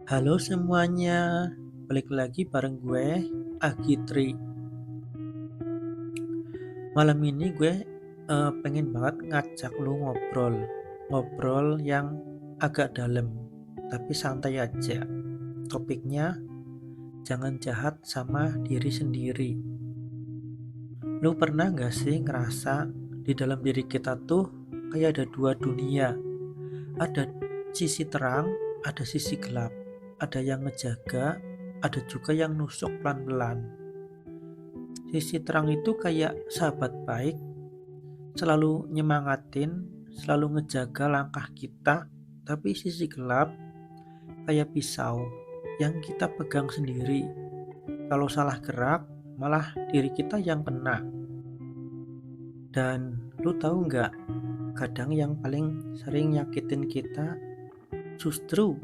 Halo semuanya, balik lagi bareng gue, Agitri. Malam ini gue pengen banget ngajak lu ngobrol yang agak dalam, tapi santai aja. Topiknya jangan jahat sama diri sendiri. Lu pernah gak sih ngerasa di dalam diri kita tuh kayak ada dua dunia? Ada sisi terang, ada sisi gelap. Ada yang ngejaga, ada juga yang nusuk pelan-pelan. Sisi terang itu kayak sahabat baik, selalu nyemangatin, selalu ngejaga langkah kita. Tapi sisi gelap kayak pisau yang kita pegang sendiri. Kalau salah gerak, malah diri kita yang kena. Dan lu tahu nggak, kadang yang paling sering nyakitin kita justru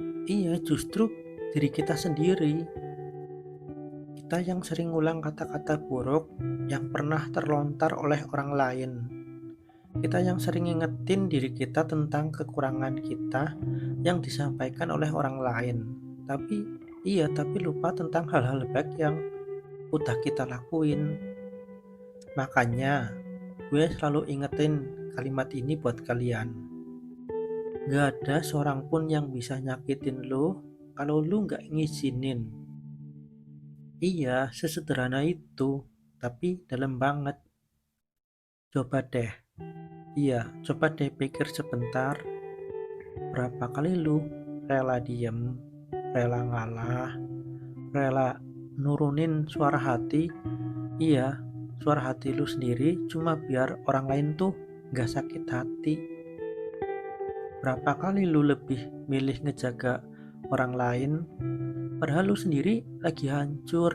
diri kita sendiri. Kita yang sering ngulang kata-kata buruk yang pernah terlontar oleh orang lain. Kita yang sering ngingetin diri kita tentang kekurangan kita yang disampaikan oleh orang lain. Tapi lupa tentang hal-hal baik yang udah kita lakuin. Makanya, gue selalu ingetin kalimat ini buat kalian. Gak ada seorang pun yang bisa nyakitin lo kalau lo gak ngizinin. Iya, sesederhana itu, tapi dalam banget. Coba deh pikir sebentar, berapa kali lu rela diem, rela ngalah, rela nurunin suara hati, iya, suara hati lu sendiri cuma biar orang lain tuh gak sakit hati. Berapa kali lu lebih milih ngejaga orang lain, padahal lu sendiri lagi hancur.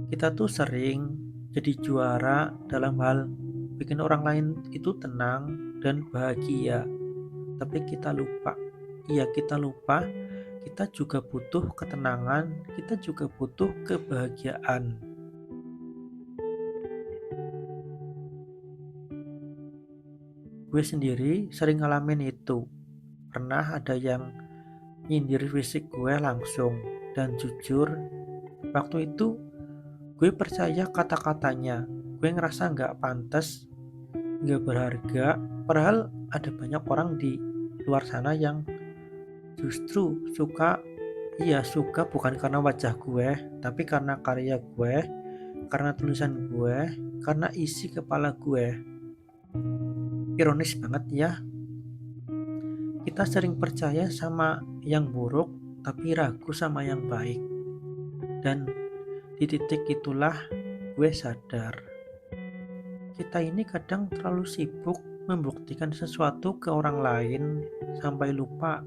Kita tuh sering jadi juara dalam hal bikin orang lain itu tenang dan bahagia. Tapi kita lupa, kita juga butuh ketenangan, kita juga butuh kebahagiaan. Gue sendiri sering ngalamin itu. Pernah ada yang nyindir fisik gue langsung, dan jujur, waktu itu gue percaya kata-katanya. Gue ngerasa gak pantas, gak berharga, padahal ada banyak orang di luar sana yang justru suka bukan karena wajah gue, tapi karena karya gue, karena tulisan gue, karena isi kepala gue. Ironis banget ya, kita sering percaya sama yang buruk tapi ragu sama yang baik. Dan di titik itulah gue sadar, kita ini kadang terlalu sibuk membuktikan sesuatu ke orang lain sampai lupa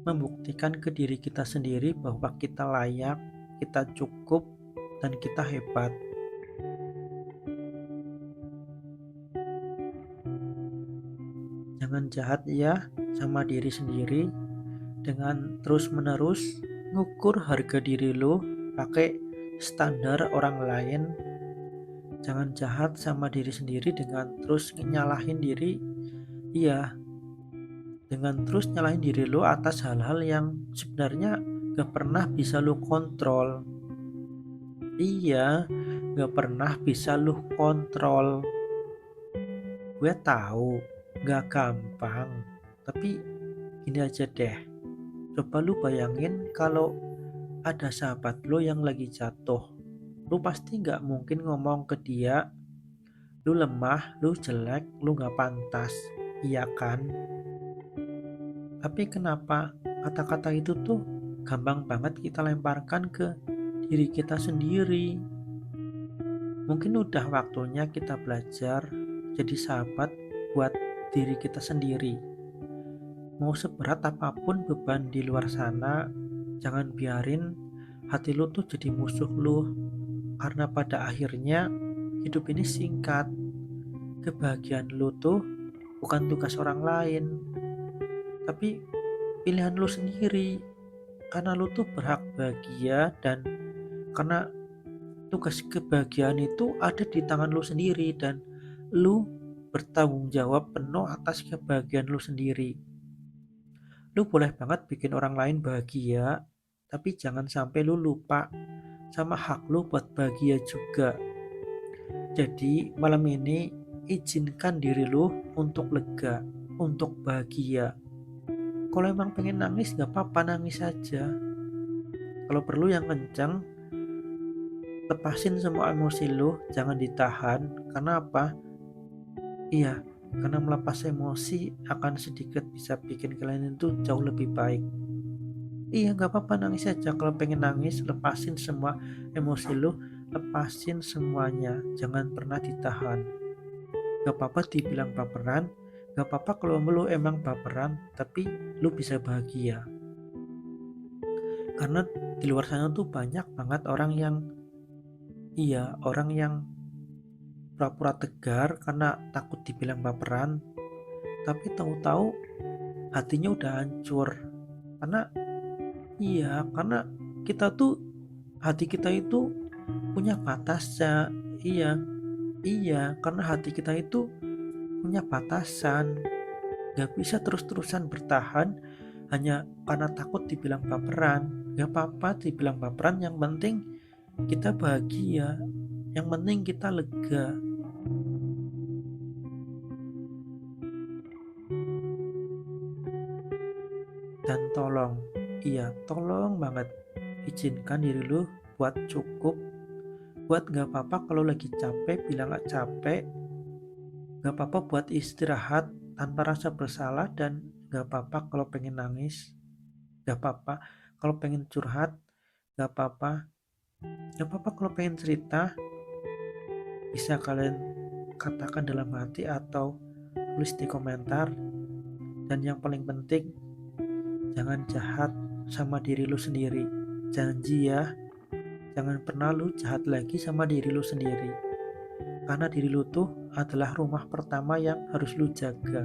membuktikan ke diri kita sendiri bahwa kita layak, kita cukup, dan kita hebat. Jangan jahat ya sama diri sendiri dengan terus-menerus ngukur harga diri lo pakai standar orang lain. Jangan jahat sama diri sendiri dengan terus nyalahin diri. Iya, dengan terus nyalahin diri lo atas hal-hal yang sebenarnya gak pernah bisa lo kontrol. Iya, gak pernah bisa lo kontrol. Gue tahu gak gampang, tapi gini aja deh. Coba lu bayangin kalau ada sahabat lo yang lagi jatuh. Lu pasti gak mungkin ngomong ke dia, lu lemah, lu jelek, lu gak pantas. Iya kan? Tapi kenapa kata-kata itu tuh gampang banget kita lemparkan ke diri kita sendiri? Mungkin udah waktunya kita belajar jadi sahabat buat diri kita sendiri. Mau seberat apapun beban di luar sana, jangan biarin hati lu tuh jadi musuh lu. Karena pada akhirnya hidup ini singkat. Kebahagiaan lu tuh bukan tugas orang lain, tapi pilihan lu sendiri. Karena lu tuh berhak bahagia, dan karena tugas kebahagiaan itu ada di tangan lu sendiri, dan lu bertanggung jawab penuh atas kebahagiaan lu sendiri. Lu boleh banget bikin orang lain bahagia, tapi jangan sampai lu lupa sama hak lu buat bahagia juga. Jadi malam ini izinkan diri lu untuk lega, untuk bahagia. Kalau emang pengen nangis gak apa-apa, nangis aja. Kalau perlu yang kencang, lepasin semua emosi lu, jangan ditahan. Karena apa? Iya, karena melepas emosi akan sedikit bisa bikin kalian itu jauh lebih baik. Iya, gak apa-apa, nangis aja. Kalau pengen nangis, lepasin semua emosi lu, lepasin semuanya. Jangan pernah ditahan. Gak apa-apa dibilang baperan, gak apa-apa kalau lu emang baperan, tapi lu bisa bahagia. Karena di luar sana tuh banyak banget orang yang pura-pura tegar karena takut dibilang baperan, tapi tahu-tahu hatinya udah hancur. Karena hati kita itu punya batasnya. Iya, iya, karena hati kita itu punya batasan. Gak bisa terus-terusan bertahan hanya karena takut dibilang baperan. Gak apa-apa dibilang baperan, yang penting kita bahagia, yang penting kita lega. Dan tolong banget izinkan diri lu buat cukup, buat gak apa-apa kalau lagi capek bilang gak capek, gak apa-apa buat istirahat tanpa rasa bersalah, dan gak apa-apa kalau pengen nangis, gak apa-apa kalau pengen curhat, gak apa-apa, gak apa-apa kalau pengen cerita, bisa kalian katakan dalam hati atau tulis di komentar. Dan yang paling penting, jangan jahat sama diri lu sendiri. Janji ya, jangan pernah lu jahat lagi sama diri lu sendiri. Karena diri lu tuh adalah rumah pertama yang harus lu jaga.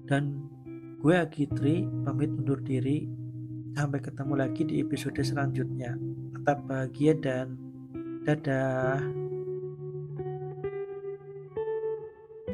Dan gue Agitri pamit undur diri. Sampai ketemu lagi di episode selanjutnya. Tetap bahagia dan dadah.